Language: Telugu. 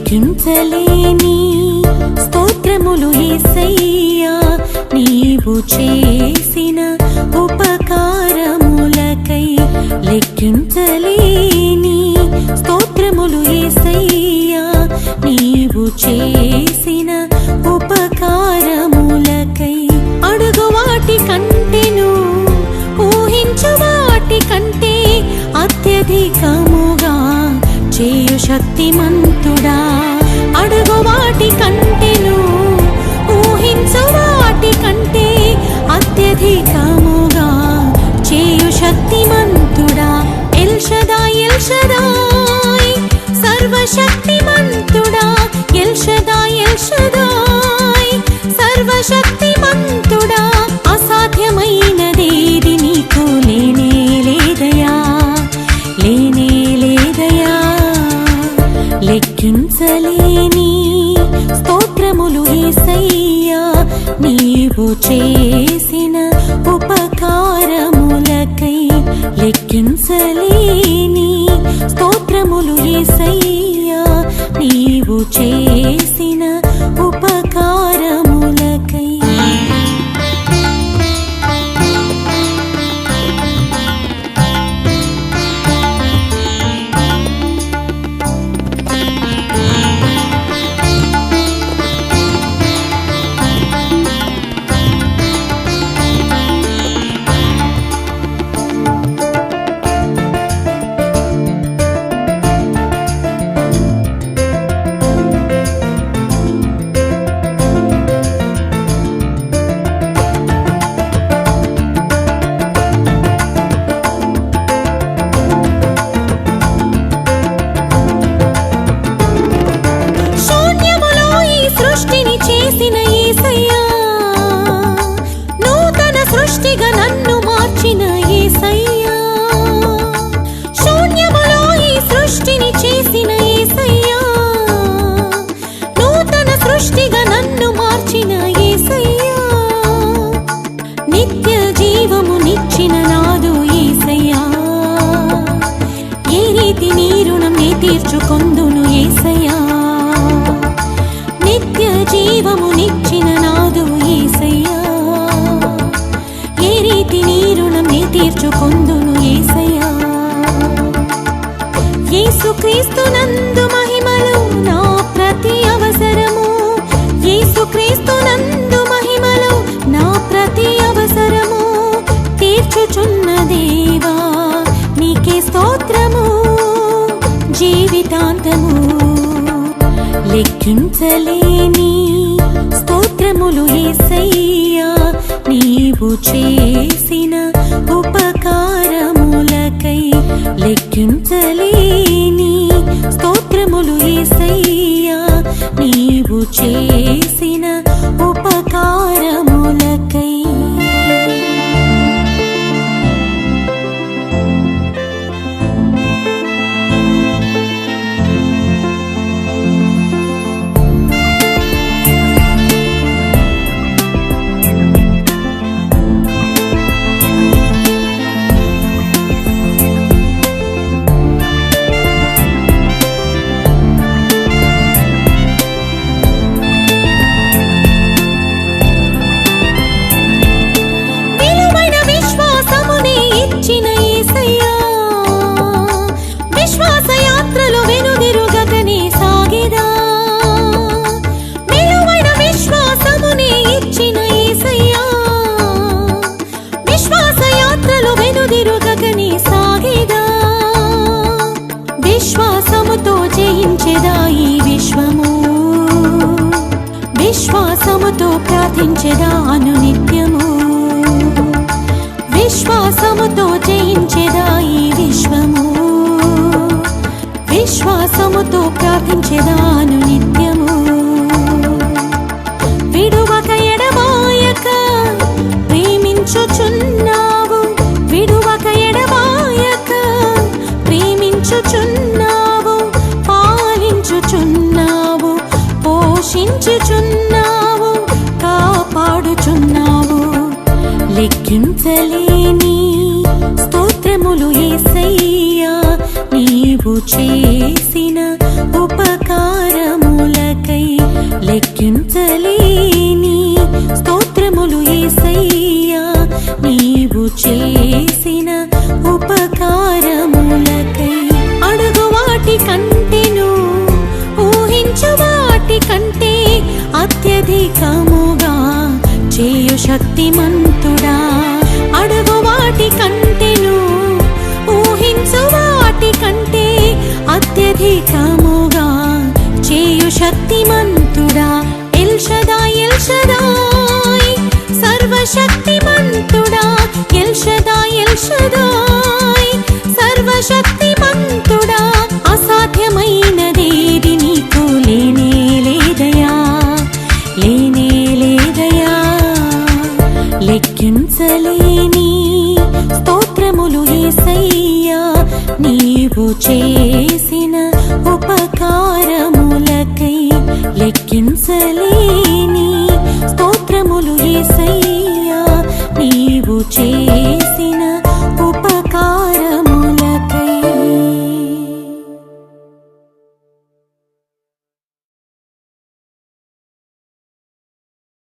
లెక్కించలేని స్తోత్రములు యేసయ్యా నీవు చేసిన ఉపకారములకై. లెక్కించలేని స్తోత్రములు యేసయ్యా నీవు చేసిన ఉపకారములకై. అడుగు వాటి కంటెను ఊహించు వాటి కంటే అత్యధికముగా చేయు శక్తిమంతుడా. అడుగు వాటి కంటెను ఊహించు వాటి కంటే అత్యధికముగా చేయు శక్తిమంతుడా. ఎల్ షదాయ్ ఎల్ షదాయ్ సర్వశక్తిమంతుడా. ఎల్ షదాయ్ ఎల్ షదాయ్ సర్వశక్తిమంతుడా. అసాధ్యమైనదేది నీకు లేనే లేదయా, లేనే లేదయా. లెక్కించలేని స్తోత్రములు యేసయ్యా నీవు చేసిన ఉపకారములకై. లెక్కించలేని స్తోత్రములు యేసయ్యా నీవు చేసిన ఉపకారములకై. నూతన సృష్టిగా నన్ను మార్చిన యేసయ్యా. శూన్యములో ఈ సృష్టిని చేసిన యేసయ్యా. నూతన సృష్టిగా నన్ను మార్చిన యేసయ్యా. నిత్య జీవము నిచ్చిన నాదు యేసయ్యా. ఏ రీతి నీ రుణం నే తీర్చుకొందును యేసయ్యా. నిత్య జీవము నిచ్చిన నాదు యేసయ్యా. ఏ రీతి నీ రుణం నే తీర్చుకొందును యేసయ్యా. యేసుక్రీస్తునందు మహిమలు నా ప్రతి అవసరము. యేసుక్రీస్తునందు మహిమలు నా ప్రతి అవసరము తీర్చుచున్న దేవా నీకే స్తోత్రము జీవితాంతము. లెక్కించలేని స్తోత్రములు యేసయ్యా నీవు చేసిన ఉపకారములకై. లెక్కించలేని స్తోత్రములు యేసయ్యా నీవు చేసిన ఉపకారములకై. విశ్వాసముతో జయించెదా ఈ విశ్వము. విశ్వాసముతో ప్రార్థించెదా అనునిత్యము. విశ్వాసముతో జయించెదా ఈ విశ్వము. విశ్వాసముతో ప్రార్థించెదాను నిత్యము. విడువక ఎడబాయక ప్రేమించుచున్నావు, విడువక ఎడబాయక ప్రేమించుచున్నావు, పాలించుచున్నావు, పోషించుచున్నావు, కాపాడుచున్నావు. లెక్కించలేని స్తోత్రములు యేసయ్యా, నీవు చేసిన ఉపకారములకై. లెక్కించలేని స్తోత్రములు యేసయ్యా, నీవు చేసిన ఉపకారములకై. అడుగు వాటి కంటెను, ఊహించు వాటి కంటే అత్యధికముగా చేయు శక్తిమంతుడా. అడుగు వాటి కంటెను, ఊహించు వాటి కంటే అత్యధికముగా చేయు శక్తిమంతుడా. ఎల్ షదాయ్ ఎల్ షదాయ్ సర్వశక్తిమంతుడా. ఎల్ షదాయ్ ఎల్ షదాయ్ సర్వశక్తిమంతుడా. అసాధ్యమైనదేది నీకు లేనే లేదయా, లేనే లేదయా. లెక్కించలేని స్తోత్రములు యేసయ్యా, నీవు చేసిన ఉపకారములకై. లెక్కించలేని స్తోత్రములు యేసయ్యా,